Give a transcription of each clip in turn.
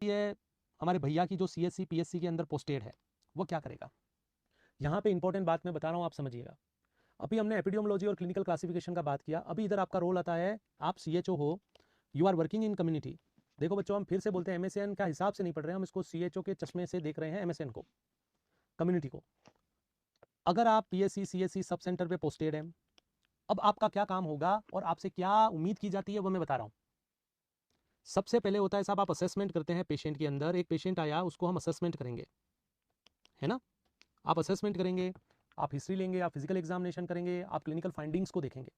ये हमारे भैया की जो CSC PSC के अंदर पोस्टेड है वो क्या करेगा। यहाँ पे इंपॉर्टेंट बात मैं बता रहा हूँ, आप समझिएगा। अभी हमने एपिडियोमोलॉजी और क्लिनिकल क्लासिफिकेशन का बात किया, अभी इधर आपका रोल आता है, आप CHO हो, you are working in community. देखो बच्चों, हम फिर से बोलते हैं MSN का हिसाब से नहीं पढ़ रहे हैं, हम इसको CHO के चश्मे से देख रहे हैं, MSN को, कम्युनिटी को। अगर आप PSC CSC सब सेंटर पे पोस्टेड हैं, अब आपका क्या काम होगा और आपसे क्या उम्मीद की जाती है वो मैं बता रहा हूँ। सबसे पहले होता है साहब, आप असेसमेंट करते हैं पेशेंट के अंदर। एक पेशेंट आया, उसको हम असेसमेंट करेंगे, है ना। आप असेसमेंट करेंगे, आप हिस्ट्री लेंगे, आप फिजिकल एग्जामिनेशन करेंगे, आप क्लिनिकल फाइंडिंग्स को देखेंगे।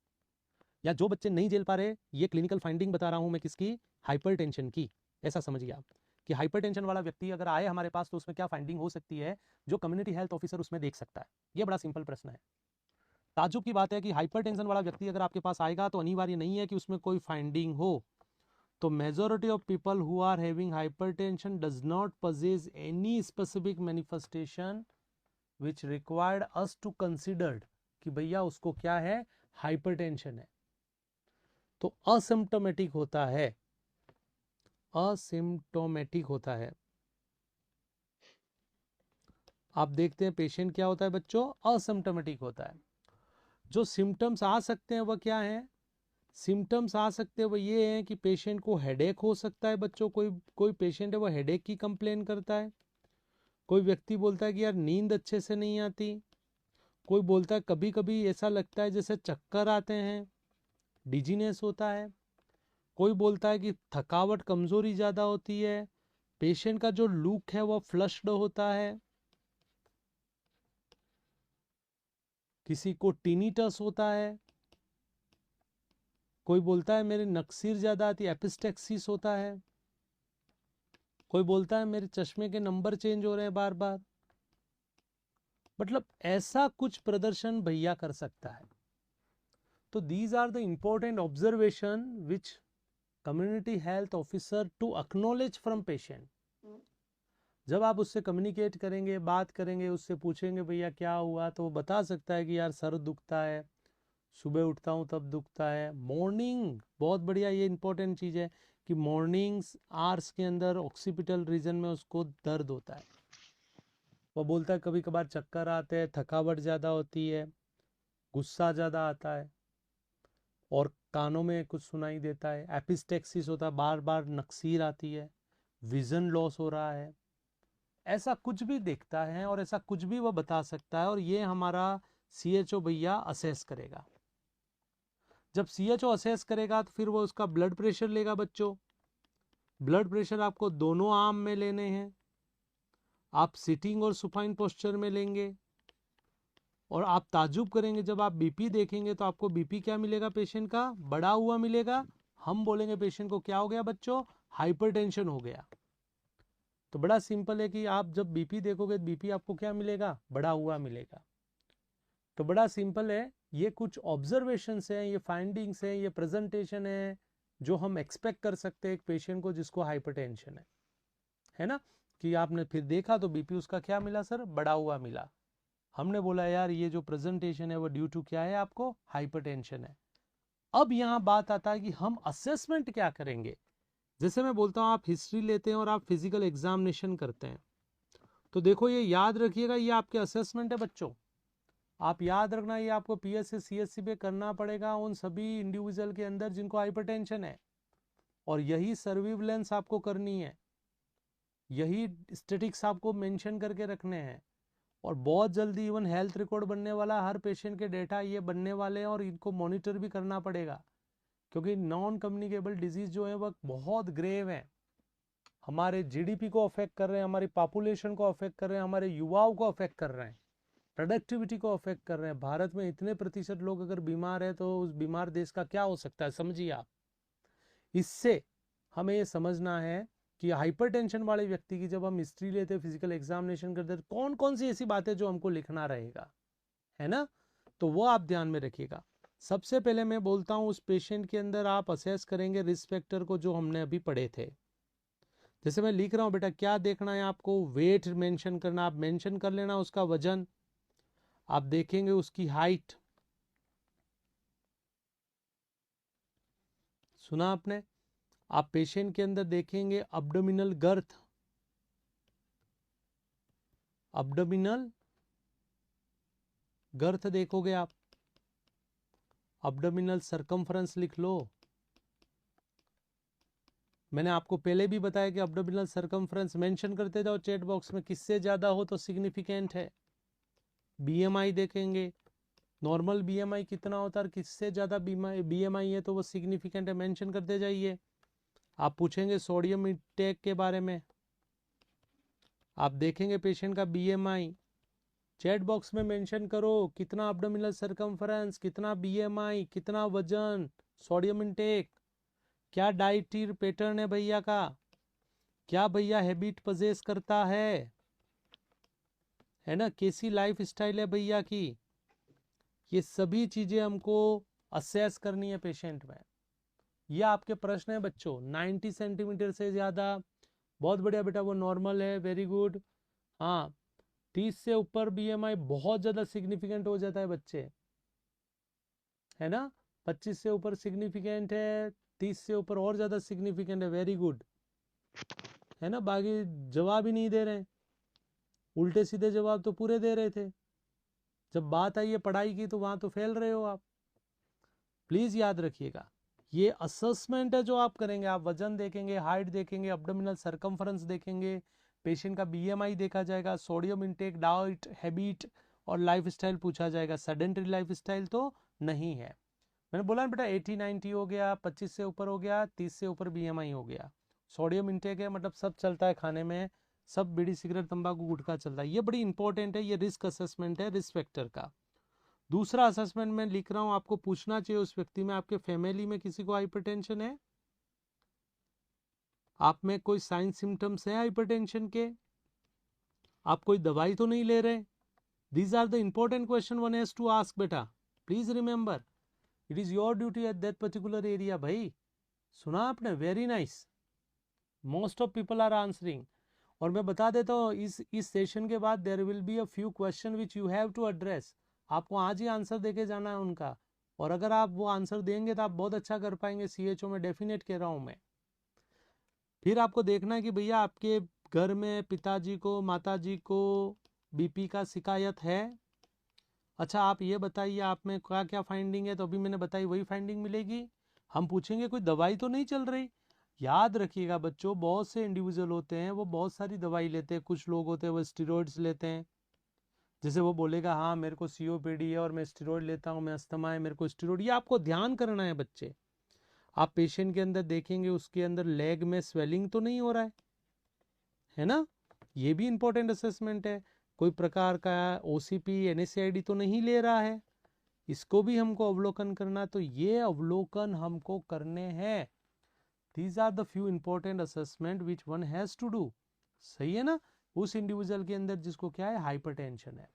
या जो बच्चे नहीं झेल पा रहे, ये क्लिनिकल फाइंडिंग बता रहा हूँ मैं किसकी, हाइपरटेंशन की। ऐसा समझिए आप कि हाइपरटेंशन वाला व्यक्ति अगर आए हमारे पास तो उसमें क्या फाइंडिंग हो सकती है जो कम्युनिटी हेल्थ ऑफिसर उसमें देख सकता है। ये बड़ा सिंपल प्रश्न है। ताज्जुब की बात है कि हाइपरटेंशन वाला व्यक्ति अगर आपके पास आएगा तो अनिवार्य नहीं है कि उसमें कोई फाइंडिंग हो। तो majority of people who are having hypertension does not possess any specific manifestation which required us to considered कि भैया उसको क्या है, हाइपरटेंशन है। तो असिम्प्टोमेटिक होता है, असिम्प्टोमेटिक होता है। आप देखते हैं पेशेंट क्या होता है बच्चों, असिम्प्टोमेटिक होता है। जो सिम्टम्स आ सकते हैं वह क्या है, सिम्टम्स आ सकते हैं वो ये हैं कि पेशेंट को हेडेक हो सकता है बच्चों, कोई कोई पेशेंट है वो हेडेक की कंप्लेन करता है। कोई व्यक्ति बोलता है कि यार नींद अच्छे से नहीं आती। कोई बोलता है कभी कभी ऐसा लगता है जैसे चक्कर आते हैं, डिजीनेस होता है। कोई बोलता है कि थकावट कमजोरी ज़्यादा होती है। पेशेंट का जो लुक है वो फ्लश्ड होता है। किसी को टिनिटस होता है। कोई बोलता है मेरे नक्सीर ज़्यादा आती है, एपिस्टेक्सिस होता है। कोई बोलता है मेरे चश्मे के नंबर चेंज हो रहे हैं बार बार। मतलब ऐसा कुछ प्रदर्शन भैया कर सकता है। तो these are the important observation which community health officer to acknowledge from patient. जब आप उससे कम्युनिकेट करेंगे, बात करेंगे, उससे पूछेंगे भैया क्या हुआ, तो वो बता सकता है कि यार सर दुखता है, सुबह उठता हूँ तब दुखता है। मॉर्निंग बहुत बढ़िया, ये इंपॉर्टेंट चीज़ है कि मॉर्निंग्स आवर्स के अंदर ऑक्सीपिटल रीजन में उसको दर्द होता है। वो बोलता है कभी कभार चक्कर आते हैं, थकावट ज़्यादा होती है, गुस्सा ज़्यादा आता है और कानों में कुछ सुनाई देता है, एपिस्टेक्सिस होता है, बार बार नक्सीर आती है, विजन लॉस हो रहा है। ऐसा कुछ भी देखता है और ऐसा कुछ भी वह बता सकता है और ये हमारा CHO भैया असेस करेगा। जब CHO असेस करेगा तो फिर वो उसका ब्लड प्रेशर लेगा बच्चों। ब्लड प्रेशर आपको दोनों आर्म में लेने हैं, आप सिटिंग और सुपाइन पोस्चर में लेंगे। और आप ताज्जुब करेंगे जब आप BP देखेंगे तो आपको BP क्या मिलेगा, पेशेंट का बढ़ा हुआ मिलेगा। हम बोलेंगे पेशेंट को क्या हो गया बच्चों, हाइपरटेंशन हो गया। तो बड़ा सिंपल है कि आप जब BP देखोगे तो BP आपको क्या मिलेगा, बढ़ा हुआ मिलेगा। तो बड़ा सिंपल है, ये कुछ ऑब्जर्वेशंस हैं, ये फाइंडिंग्स हैं, ये प्रेजेंटेशन है जो हम एक्सपेक्ट कर सकते हैं एक पेशेंट को जिसको हाइपरटेंशन है ना। कि आपने फिर देखा तो BP उसका क्या मिला सर, बढ़ा हुआ मिला। हमने बोला यार ये जो प्रेजेंटेशन है वो ड्यू टू क्या है, आपको हाइपरटेंशन है। अब यहाँ बात आता है कि हम असेसमेंट क्या करेंगे। जैसे मैं बोलता हूँ आप हिस्ट्री लेते हैं और आप फिजिकल एग्जामिनेशन करते हैं, तो देखो ये याद रखिएगा, ये आपके असेसमेंट है बच्चों। आप याद रखना, ये आपको PSC CSC पे करना पड़ेगा उन सभी इंडिविजुअल के अंदर जिनको हाइपरटेंशन है, और यही सर्विलेंस आपको करनी है, यही स्टेटिक्स आपको मेंशन करके रखने हैं। और बहुत जल्दी इवन हेल्थ रिकॉर्ड बनने वाला, हर पेशेंट के डेटा ये बनने वाले हैं और इनको मॉनिटर भी करना पड़ेगा, क्योंकि नॉन कम्युनिकेबल डिजीज जो है वह बहुत ग्रेव है। हमारे GDP को अफेक्ट कर रहे हैं, हमारी पॉपुलेशन को अफेक्ट कर रहे हैं, हमारे युवाओं को अफेक्ट कर रहे हैं, प्रोडक्टिविटी को अफेक्ट कर रहे हैं। भारत में इतने प्रतिशत लोग अगर बीमार है तो उस बीमार देश का क्या हो सकता है, समझिए आप। इससे हमें ये समझना है कि हाइपरटेंशन वाले व्यक्ति की जब हम हिस्ट्री लेते, फिजिकल एग्जामिनेशन करते, तो कौन कौन सी ऐसी बातें जो हमको लिखना रहेगा, है ना। तो वो आप ध्यान में रखिएगा। सबसे पहले मैं बोलता हूं उस पेशेंट के अंदर आप असेस करेंगे रिस्क फैक्टर को जो हमने अभी पढ़े थे। जैसे मैं लिख रहा हूं बेटा, क्या देखना है आपको, वेट मेंशन करना, आप मेंशन कर लेना उसका वजन। आप देखेंगे उसकी हाइट, सुना आपने। आप पेशेंट के अंदर देखेंगे अब्डोमिनल गर्थ, अब्डोमिनल गर्थ देखोगे आप, अब्डोमिनल सरकमफ्रेंस लिख लो। मैंने आपको पहले भी बताया कि अब्डोमिनल सरकमफ्रेंस मेंशन करते जाओ चैट बॉक्स में, किससे ज्यादा हो तो सिग्निफिकेंट है। बीएमआई देखेंगे, नॉर्मल बीएमआई कितना होता है, किससे ज्यादा बीएमआई है तो वो सिग्निफिकेंट है, मेंशन करते जाइए। आप पूछेंगे सोडियम इंटेक के बारे में, आप देखेंगे पेशेंट का बीएमआई, चैट बॉक्स में मेंशन करो कितना अब्डोमिनल सरकमफ्रेंस, कितना बीएमआई, कितना वजन, सोडियम इंटेक, क्या डाइटरी पैटर्न है भैया का, क्या भैया हैबिट पजेस करता है ना, कैसी लाइफ स्टाइल है भैया की। ये सभी चीजें हमको असेस करनी है पेशेंट में। ये आपके प्रश्न है बच्चों। 90 सेंटीमीटर से ज्यादा, बहुत बढ़िया बेटा, वो नॉर्मल है, वेरी गुड। हाँ, 30 से ऊपर बीएमआई बहुत ज्यादा सिग्निफिकेंट हो जाता है बच्चे, है ना। 25 से ऊपर सिग्निफिकेंट है, 30 से ऊपर और ज्यादा सिग्निफिकेंट है, वेरी गुड, है ना। बाकी जवाब ही नहीं दे रहे, उल्टे सीधे जवाब तो पूरे दे रहे थे। जब बात आई है पढ़ाई की तो वहां तो फेल रहे हो आप। प्लीज याद रखिएगा, ये असेसमेंट है जो आप करेंगे। आप वजन देखेंगे, हाइट देखेंगे, अब्डोमिनल सरकमफ्रेंस देखेंगे, पेशेंट का बीएमआई देखा जाएगा, सोडियम इंटेक, डाइट, हैबिट और लाइफस्टाइल पूछा जाएगा। सेडेंटरी लाइफस्टाइल तो नहीं है। मैंने बोला ना बेटा, 80 90 हो गया, 25 से ऊपर हो गया, 30 से ऊपर बीएमआई हो गया। सोडियम इंटेक है मतलब सब चलता है खाने में, सब बीड़ी सिगरेट तंबाकू गुटखा चलता है। ये बड़ी इंपॉर्टेंट है, ये रिस्क असेसमेंट है रिस्क फैक्टर का। दूसरा असेसमेंट में लिख रहा हूं, आपको पूछना चाहिए उस व्यक्ति में, आपके फैमिली में किसी को हाइपरटेंशन है, आप में कोई साइन सिम्टम्स है हाइपरटेंशन के, आप कोई दवाई तो नहीं ले रहे। These are the important question one has to ask बेटा, please remember, it is your duty at that particular area. भाई सुना आपने, very nice, most of people are answering. और मैं बता देता हूँ, इस सेशन के बाद there will be a few question which you have to address. आपको आज ही आंसर देके जाना है उनका, और अगर आप वो आंसर देंगे तो आप बहुत अच्छा कर पाएंगे सीएचओ में, डेफिनेट कह रहा हूं मैं। फिर आपको देखना है कि भैया आपके घर में पिताजी को, माताजी को बीपी का शिकायत है। अच्छा आप ये बताइए आप में क्या क्या फाइंडिंग है, तो अभी मैंने बताई वही फाइंडिंग मिलेगी। हम पूछेंगे कोई दवाई तो नहीं चल रही। याद रखिएगा बच्चों, बहुत से इंडिविजुअल होते हैं वो बहुत सारी दवाई लेते हैं, कुछ लोग होते हैं वो स्टेरॉइड्स लेते हैं। जैसे वो बोलेगा हाँ मेरे को सीओपीडी है और मैं स्टेरॉइड लेता हूँ, मैं अस्थमा है मेरे को स्टेरॉइड। ये आपको ध्यान करना है बच्चे। आप पेशेंट के अंदर देखेंगे उसके अंदर लेग में स्वेलिंग तो नहीं हो रहा है ना, ये भी इंपॉर्टेंट असेसमेंट है। कोई प्रकार का ओसीपी एनएसआईडी तो नहीं ले रहा है, इसको भी हमको अवलोकन करना। तो ये अवलोकन हमको करने हैं। These are the few important assessment which one has to do. सही है ना, उस इंडिविजुअल के अंदर जिसको क्या है, हाइपरटेंशन है।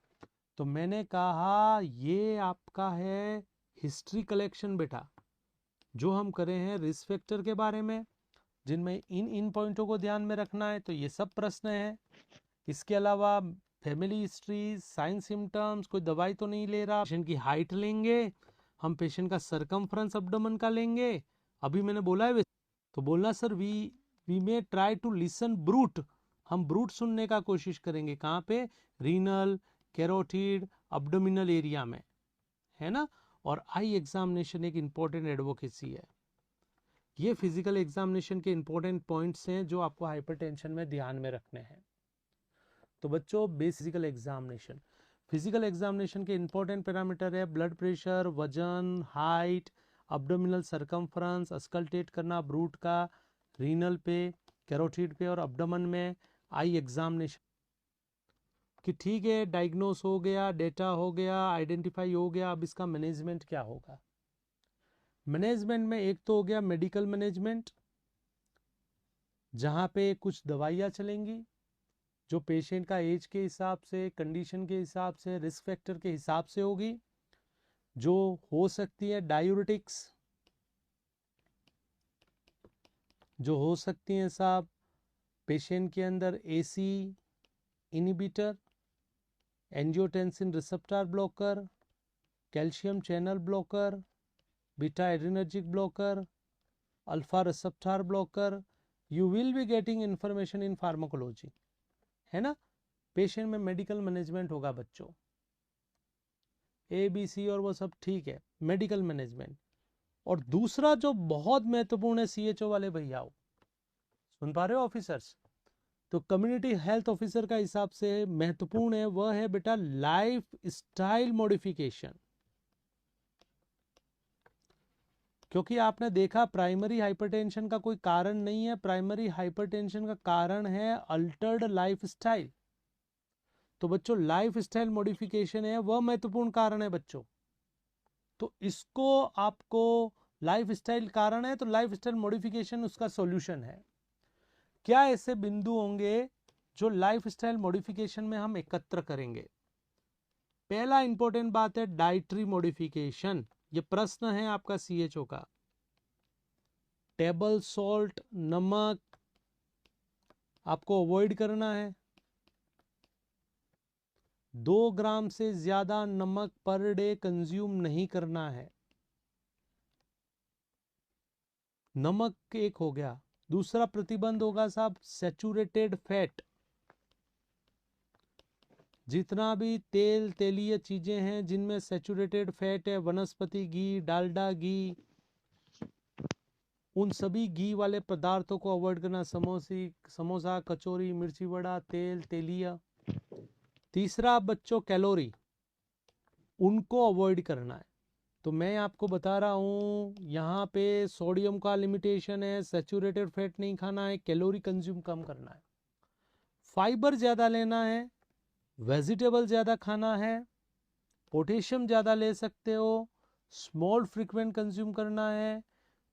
तो मैंने कहा ये आपका है हिस्ट्री कलेक्शन बेटा, जो हम करे हैं रिस्क फैक्टर के बारे में, जिनमें इन पॉइंटों को ध्यान में रखना है। तो ये सब प्रश्न है। इसके अलावा फैमिली हिस्ट्री, साइन सिम्टम्स, कोई दवाई तो नहीं ले रहा, पेशेंट की हाइट लेंगे हम, पेशेंट का सरकमफ्रेंस अब्डोमेन का लेंगे। अभी मैंने बोला है तो बोलना sir we may try to listen bruit, हम ब्रूट सुनने का कोशिश करेंगे। कहाँ पे, रीनल, कैरोटिड, अब्डोमिनल एरिया में, है ना। और आई एग्जामिनेशन एक इंपॉर्टेंट एडवोकेसी है। ये फिजिकल एग्जामिनेशन के इंपॉर्टेंट पॉइंट्स हैं जो आपको हाइपरटेंशन में ध्यान में रखने हैं। तो बच्चों बेसिकल एग्जामिनेशन, फिजिकल एग्जामिनेशन के इंपॉर्टेंट पैरामीटर है ब्लड प्रेशर, वजन, हाइट, अब्डोमिनल सरकमफ्रेंस, अस्कल्टेट करना ब्रूट का, रीनल पे, कैरोटिड पे और अब्डोमेन में। आई एग्जामिनेशन कि ठीक है डायग्नोस हो गया, डेटा हो गया, आइडेंटिफाई हो गया, अब इसका मैनेजमेंट क्या होगा। मैनेजमेंट में एक तो हो गया मेडिकल मैनेजमेंट, जहां पे कुछ दवाइयाँ चलेंगी जो पेशेंट का एज के हिसाब से, कंडीशन के हिसाब से, रिस्क फैक्टर के हिसाब से होगी, जो हो सकती है डायूरेटिक्स, जो हो सकती हैं साहब पेशेंट के अंदर AC inhibitor, angiotensin receptor blocker, calcium channel blocker, beta adrenergic blocker, alpha receptor blocker, you will be getting information in pharmacology, है ना। पेशेंट में मेडिकल मैनेजमेंट होगा बच्चों, ABC और वो सब ठीक है, मेडिकल मैनेजमेंट। और दूसरा जो बहुत महत्वपूर्ण है CHO वाले भैया, सुन पा रहे हो ऑफिसर्स, तो कम्युनिटी हेल्थ ऑफिसर का हिसाब से महत्वपूर्ण है, वह है बेटा लाइफ स्टाइल मॉडिफिकेशन। क्योंकि आपने देखा प्राइमरी हाइपरटेंशन का कोई कारण नहीं है, प्राइमरी हाइपरटेंशन का कारण है अल्टर्ड लाइफ स्टाइल। तो बच्चों लाइफ स्टाइल मॉडिफिकेशन है वह महत्वपूर्ण कारण है बच्चों। तो इसको आपको, लाइफ स्टाइल कारण है तो लाइफ स्टाइल मॉडिफिकेशन उसका सॉल्यूशन है। क्या ऐसे बिंदु होंगे जो लाइफ स्टाइल मॉडिफिकेशन में हम एकत्र करेंगे? पहला इंपॉर्टेंट बात है डाइटरी मॉडिफिकेशन। ये प्रश्न है आपका CHO का। टेबल सॉल्ट, नमक आपको अवॉइड करना है। 2 ग्राम से ज्यादा नमक पर डे कंज्यूम नहीं करना है। नमक एक हो गया। दूसरा प्रतिबंध होगा साहब सैचुरेटेड फैट। जितना भी तेल तेलीय चीजें हैं जिनमें सैचुरेटेड फैट है, वनस्पति घी, डालडा घी, उन सभी घी वाले पदार्थों को अवॉइड करना। समोसा, कचौरी, मिर्ची वड़ा, तेल तेलीय। तीसरा बच्चों कैलोरी, उनको अवॉइड करना है। तो मैं आपको बता रहा हूं यहाँ पे सोडियम का लिमिटेशन है, सैचुरेटेड फैट नहीं खाना है, कैलोरी कंज्यूम कम करना है, फाइबर ज्यादा लेना है, वेजिटेबल ज्यादा खाना है, पोटेशियम ज्यादा ले सकते हो, स्मॉल फ्रीक्वेंट कंज्यूम करना है,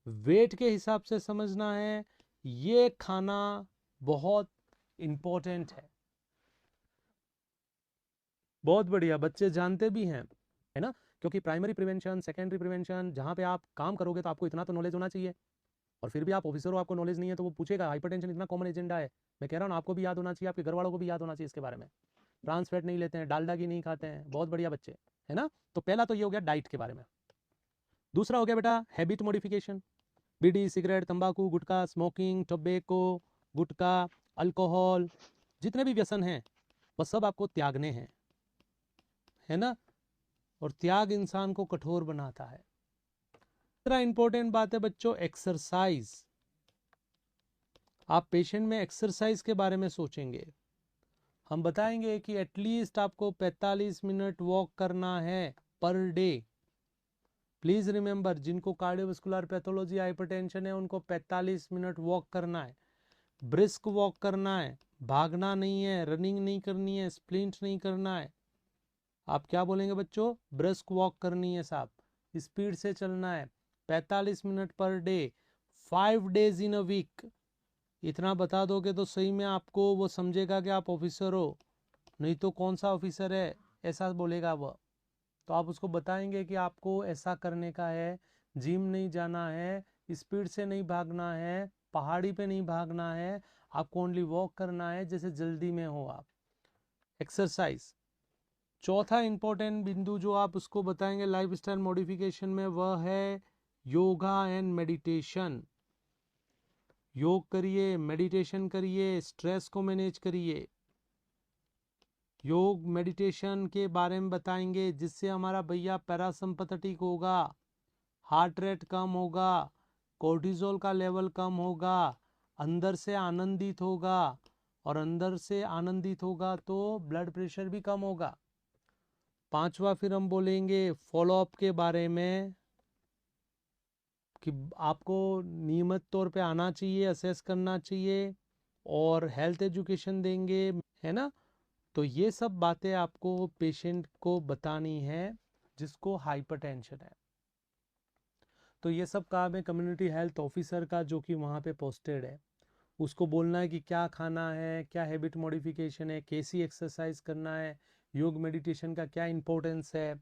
वेट के हिसाब से समझना है। ये खाना बहुत इंपॉर्टेंट है। बहुत बढ़िया, बच्चे जानते भी हैं, है ना। क्योंकि प्राइमरी प्रिवेंशन, सेकेंडरी प्रिवेंशन, जहां पे आप काम करोगे तो आपको इतना तो नॉलेज होना चाहिए। और फिर भी आप ऑफिसर हो, आपको नॉलेज नहीं है तो वो पूछेगा। हाइपरटेंशन इतना कॉमन एजेंडा है, मैं कह रहा हूँ ना, आपको भी याद होना चाहिए, आपके घर वालों को भी याद होना चाहिए इसके बारे में। ट्रांस फैट नहीं लेते हैं, डालडा घी नहीं खाते हैं, बहुत बढ़िया बच्चे, है ना। तो पहला तो ये हो गया डाइट के बारे में। दूसरा हो गया बेटा हैबिट मॉडिफिकेशन। बीड़ी, सिगरेट, तंबाकू, गुटखा, स्मोकिंग, टोबैको, गुटखा, अल्कोहल, जितने भी व्यसन हैं वह सब आपको त्यागने हैं, है ना। और त्याग इंसान को कठोर बनाता है। तीसरा इंपॉर्टेंट बात है बच्चों एक्सरसाइज। आप पेशेंट में एक्सरसाइज के बारे में सोचेंगे। हम बताएंगे कि एटलीस्ट आपको 45 मिनट वॉक करना है पर डे। प्लीज रिमेंबर, जिनको कार्डियोवास्कुलर पैथोलॉजी, हाइपरटेंशन है, उनको 45 मिनट वॉक करना है, ब्रिस्क वॉक करना है, भागना नहीं है, रनिंग नहीं करनी है, स्प्रिंट नहीं करना है। आप क्या बोलेंगे बच्चों? ब्रिस्क वॉक करनी है साहब, स्पीड से चलना है, 45 minute per day, 5 days in a week. इतना बता दोगे तो सही में आपको वो समझेगा कि आप ऑफिसर हो, नहीं तो कौन सा ऑफिसर है ऐसा बोलेगा वह। तो आप उसको बताएंगे कि आपको ऐसा करने का है, जिम नहीं जाना है, स्पीड से नहीं भागना है, पहाड़ी पे नहीं भागना है, आपको ओनली वॉक करना है जैसे जल्दी में हो आप। एक्सरसाइज। चौथा इंपॉर्टेंट बिंदु जो आप उसको बताएंगे लाइफस्टाइल मॉडिफिकेशन में, वह है योगा एंड मेडिटेशन। योग करिए, मेडिटेशन करिए, स्ट्रेस को मैनेज करिए। योग मेडिटेशन के बारे में बताएंगे जिससे हमारा भैया पैरासिम्पैथेटिक होगा, हार्ट रेट कम होगा, कोर्टिजोल का लेवल कम होगा, अंदर से आनंदित होगा, और अंदर से आनंदित होगा तो ब्लड प्रेशर भी कम होगा। पांचवा फिर हम बोलेंगे फॉलोअप के बारे में कि आपको नियमित तौर पे आना चाहिए, असेस करना चाहिए, और हेल्थ एजुकेशन देंगे, है ना। तो ये सब बातें आपको पेशेंट को बतानी है जिसको हाइपरटेंशन है। तो ये सब काम है कम्युनिटी हेल्थ ऑफिसर का, जो कि वहाँ पे पोस्टेड है। उसको बोलना है कि क्या खाना है, क्या हैबिट मॉडिफिकेशन है, कैसी एक्सरसाइज करना है, योग मेडिटेशन का क्या इंपॉर्टेंस है,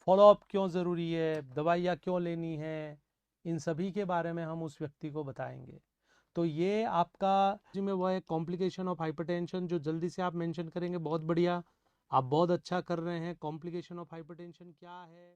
फॉलोअप क्यों ज़रूरी है, दवाइयाँ क्यों लेनी है, इन सभी के बारे में हम उस व्यक्ति को बताएंगे। तो ये आपका जिसमें वह है कॉम्प्लिकेशन ऑफ हाइपरटेंशन, जो जल्दी से आप मेंशन करेंगे, बहुत बढ़िया, आप बहुत अच्छा कर रहे हैं। कॉम्प्लिकेशन ऑफ हाइपरटेंशन क्या है?